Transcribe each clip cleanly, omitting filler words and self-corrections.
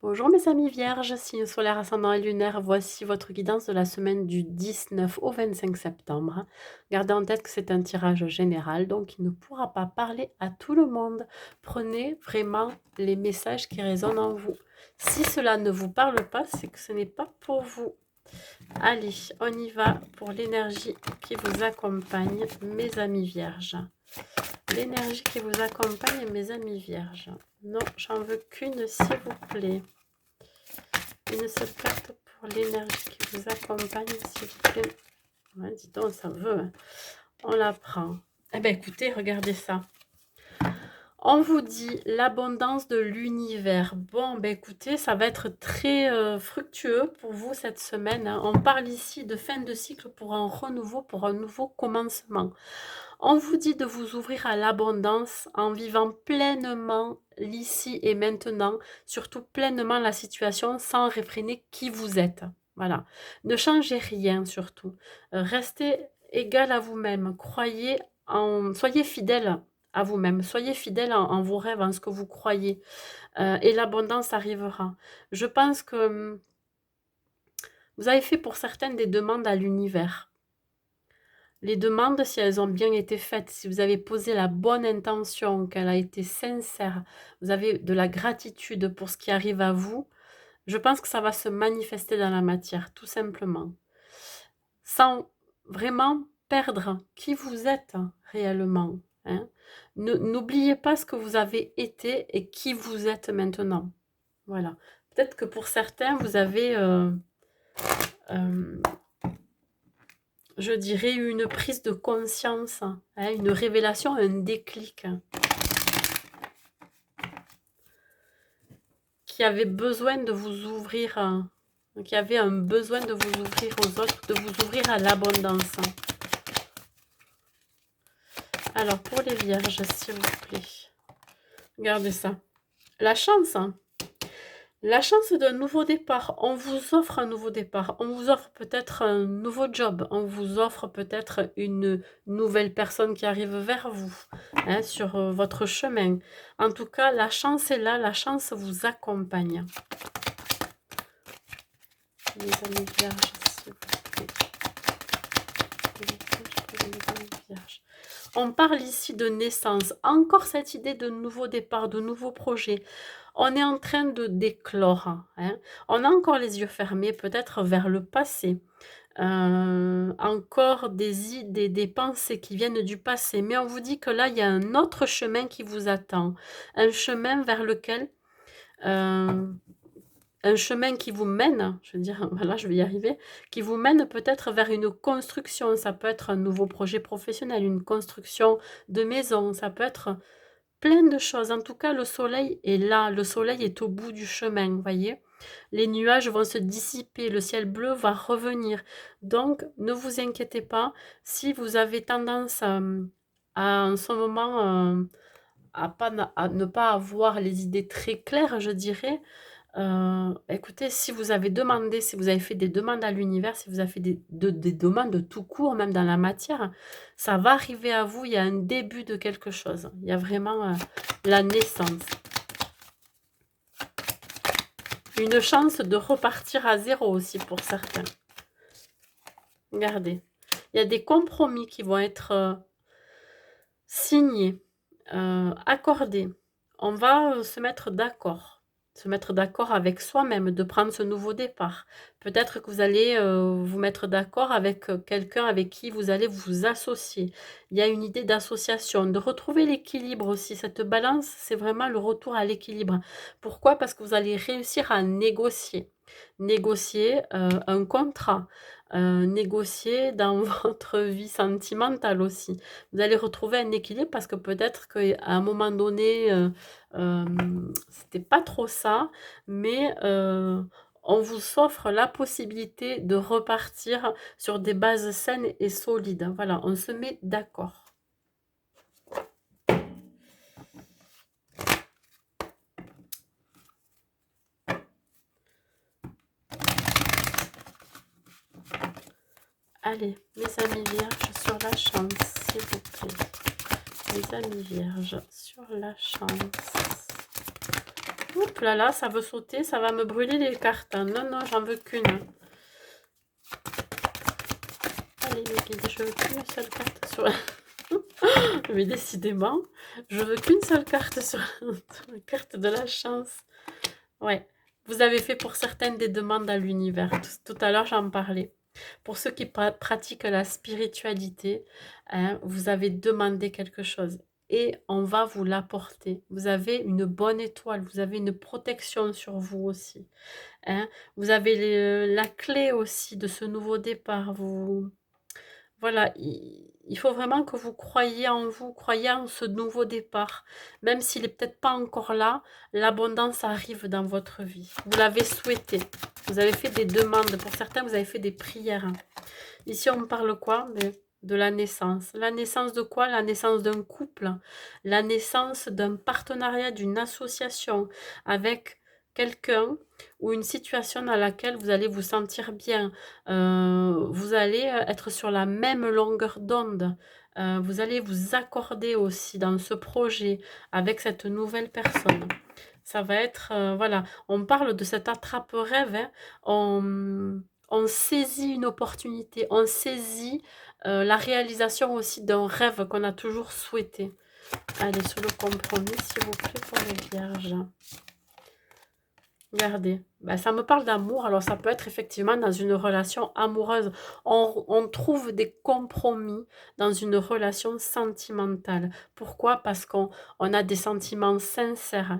Bonjour mes amis vierges, signe solaire ascendant et lunaire, voici votre guidance de la semaine du 19 au 25 septembre. Gardez en tête que c'est un tirage général, donc il ne pourra pas parler à tout le monde. Prenez vraiment les messages qui résonnent en vous. Si cela ne vous parle pas, c'est que ce n'est pas pour vous. Allez, on y va pour l'énergie qui vous accompagne, mes amis vierges. L'énergie qui vous accompagne, mes amis vierges. Non, j'en veux qu'une, s'il vous plaît. Une seule carte pour l'énergie qui vous accompagne, s'il vous plaît. Ouais, dis donc, ça veut. Hein. On la prend. Eh bien, écoutez, regardez ça. On vous dit l'abondance de l'univers. Bon, ben écoutez, ça va être très fructueux pour vous cette semaine. Hein. On parle ici de fin de cycle pour un renouveau, pour un nouveau commencement. On vous dit de vous ouvrir à l'abondance en vivant pleinement l'ici et maintenant, surtout pleinement la situation sans réfréner qui vous êtes. Voilà. Ne changez rien surtout. Restez égal à vous-même. Soyez fidèle à vous-même. Soyez fidèle en vos rêves, en ce que vous croyez. Et l'abondance arrivera. Je pense que vous avez fait pour certaines des demandes à l'univers. Les demandes, si elles ont bien été faites, si vous avez posé la bonne intention, qu'elle a été sincère, vous avez de la gratitude pour ce qui arrive à vous, je pense que ça va se manifester dans la matière, tout simplement. Sans vraiment perdre qui vous êtes réellement. Hein. N'oubliez pas ce que vous avez été et qui vous êtes maintenant. Voilà. Peut-être que pour certains, vous avez... je dirais une prise de conscience, hein, une révélation, un déclic, qui avait besoin de vous ouvrir, qui avait un besoin de vous ouvrir aux autres, de vous ouvrir à l'abondance. Alors, pour les vierges, s'il vous plaît, regardez ça. La chance, hein. La chance d'un nouveau départ. On vous offre un nouveau départ. On vous offre peut-être un nouveau job. On vous offre peut-être une nouvelle personne qui arrive vers vous, hein, sur votre chemin. En tout cas, la chance est là. La chance vous accompagne. Les amis vierges, s'il vous plaît. On parle ici de naissance. Encore cette idée de nouveau départ, de nouveaux projets. On est en train de d'éclore. Hein. On a encore les yeux fermés, peut-être vers le passé. Encore des idées, des pensées qui viennent du passé. Mais on vous dit que là, il y a un autre chemin qui vous attend. Un chemin vers lequel... un chemin qui vous mène, je veux dire, voilà, je vais y arriver, qui vous mène peut-être vers une construction. Ça peut être un nouveau projet professionnel, une construction de maison, ça peut être plein de choses. En tout cas, le soleil est là, le soleil est au bout du chemin, vous voyez. Les nuages vont se dissiper, le ciel bleu va revenir. Donc, ne vous inquiétez pas si vous avez tendance en ce moment à ne pas avoir les idées très claires, je dirais. Écoutez, si vous avez demandé, si vous avez fait des demandes à l'univers, si vous avez fait des demandes tout court, même dans la matière, ça va arriver à vous, il y a un début de quelque chose. Il y a vraiment la naissance. Une chance de repartir à zéro aussi pour certains. Regardez, il y a des compromis qui vont être signés, accordés. On va se mettre d'accord. Se mettre d'accord avec soi-même, de prendre ce nouveau départ. Peut-être que vous allez vous mettre d'accord avec quelqu'un avec qui vous allez vous associer. Il y a une idée d'association, de retrouver l'équilibre aussi. Cette balance, c'est vraiment le retour à l'équilibre. Pourquoi? Parce que vous allez réussir à négocier. Négocier un contrat. Négocier dans votre vie sentimentale aussi. Vous allez retrouver un équilibre parce que peut-être qu'à un moment donné... c'était pas trop ça, mais on vous offre la possibilité de repartir sur des bases saines et solides. Voilà, on se met d'accord. Allez, mes amis vierges, sur la chance, s'il vous plaît. Les amis vierges, sur la chance. Oups là là, ça veut sauter, ça va me brûler les cartes, hein. Non, non, j'en veux qu'une. Allez, mes guides, je veux qu'une seule carte sur la... Mais décidément, je veux qu'une seule carte sur la carte de la chance. Ouais, vous avez fait pour certaines des demandes à l'univers. Tout à l'heure, j'en parlais. Pour ceux qui pratiquent la spiritualité, hein, vous avez demandé quelque chose et on va vous l'apporter. Vous avez une bonne étoile, vous avez une protection sur vous aussi, hein. Vous avez la clé aussi de ce nouveau départ. Voilà, il faut vraiment que vous croyiez en vous, croyiez en ce nouveau départ. Même s'il est peut-être pas encore là, l'abondance arrive dans votre vie. Vous l'avez souhaité. Vous avez fait des demandes. Pour certains, vous avez fait des prières. Ici, on parle quoi? De la naissance. La naissance de quoi? La naissance d'un couple. La naissance d'un partenariat, d'une association avec quelqu'un ou une situation dans laquelle vous allez vous sentir bien. Vous allez être sur la même longueur d'onde. Vous allez vous accorder aussi dans ce projet avec cette nouvelle personne. Ça va être, voilà, on parle de cet attrape-rêve, hein. On saisit une opportunité, on saisit la réalisation aussi d'un rêve qu'on a toujours souhaité. Allez, sur le compromis, s'il vous plaît, pour les vierges. Regardez, ben, ça me parle d'amour, alors ça peut être effectivement dans une relation amoureuse. On trouve des compromis dans une relation sentimentale. Pourquoi? Parce qu'on a des sentiments sincères,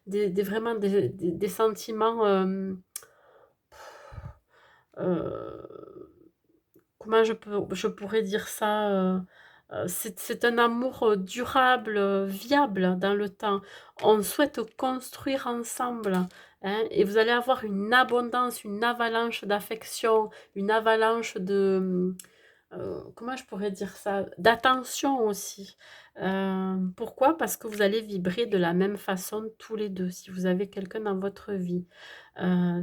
vraiment des sentiments... euh, comment je pourrais dire ça? C'est un amour durable, viable dans le temps. On souhaite construire ensemble, hein, et vous allez avoir une abondance, une avalanche d'affection, une avalanche de, comment je pourrais dire ça? D'attention aussi. Pourquoi? Parce que vous allez vibrer de la même façon tous les deux, si vous avez quelqu'un dans votre vie.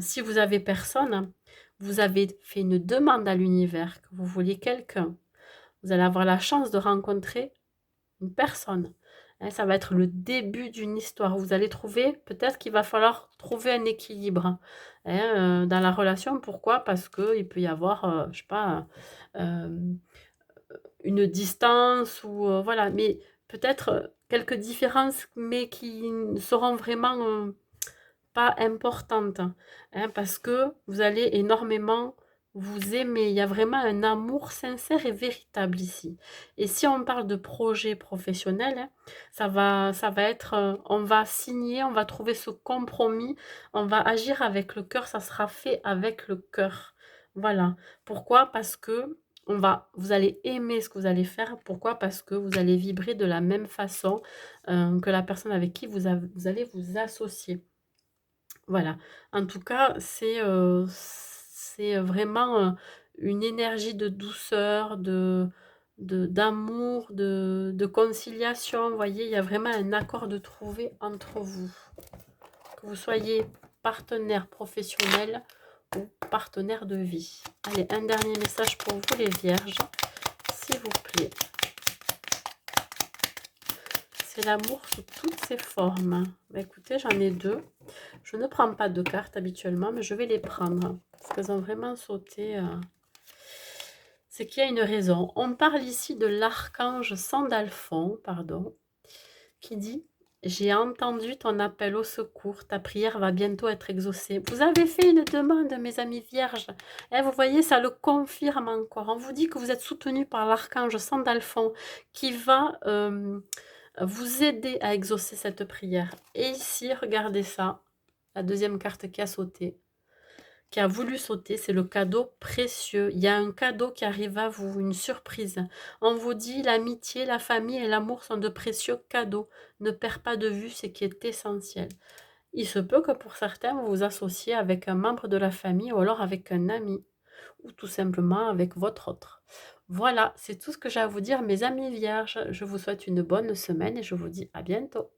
Si vous avez personne, vous avez fait une demande à l'univers, que vous vouliez quelqu'un. Vous allez avoir la chance de rencontrer une personne. Hein, ça va être le début d'une histoire. Vous allez trouver, peut-être qu'il va falloir trouver un équilibre, hein, dans la relation. Pourquoi? Parce qu'il peut y avoir, je sais pas, une distance ou voilà. Mais peut-être quelques différences, mais qui seront vraiment pas importante, hein, parce que vous allez énormément vous aimer. Il y a vraiment un amour sincère et véritable ici. Et si on parle de projet professionnel, hein, ça va être, on va signer, on va trouver ce compromis, on va agir avec le cœur, ça sera fait avec le cœur. Voilà. Pourquoi? Parce que vous allez aimer ce que vous allez faire. Pourquoi? Parce que vous allez vibrer de la même façon que la personne avec qui vous allez vous associer. Voilà. En tout cas, c'est vraiment, une énergie de douceur, d'amour, de conciliation. Vous voyez, il y a vraiment un accord de trouver entre vous. Que vous soyez partenaire professionnel ou partenaire de vie. Allez, un dernier message pour vous les vierges, s'il vous plaît. C'est l'amour sous toutes ses formes. Bah, écoutez, j'en ai deux. Je ne prends pas de cartes habituellement, mais je vais les prendre. Parce qu'elles ont vraiment sauté. C'est qu'il y a une raison. On parle ici de l'archange Sandalphon, pardon, qui dit: j'ai entendu ton appel au secours, ta prière va bientôt être exaucée. Vous avez fait une demande, mes amis vierges. Et vous voyez, ça le confirme encore. On vous dit que vous êtes soutenu par l'archange Sandalphon qui va vous aider à exaucer cette prière. Et ici, regardez ça, la deuxième carte qui a sauté, qui a voulu sauter, c'est le cadeau précieux. Il y a un cadeau qui arrive à vous, une surprise. On vous dit l'amitié, la famille et l'amour sont de précieux cadeaux. Ne perds pas de vue ce qui est essentiel. Il se peut que pour certains, vous vous associez avec un membre de la famille ou alors avec un ami ou tout simplement avec votre autre. Voilà, c'est tout ce que j'ai à vous dire, mes amis vierges. Je vous souhaite une bonne semaine et je vous dis à bientôt.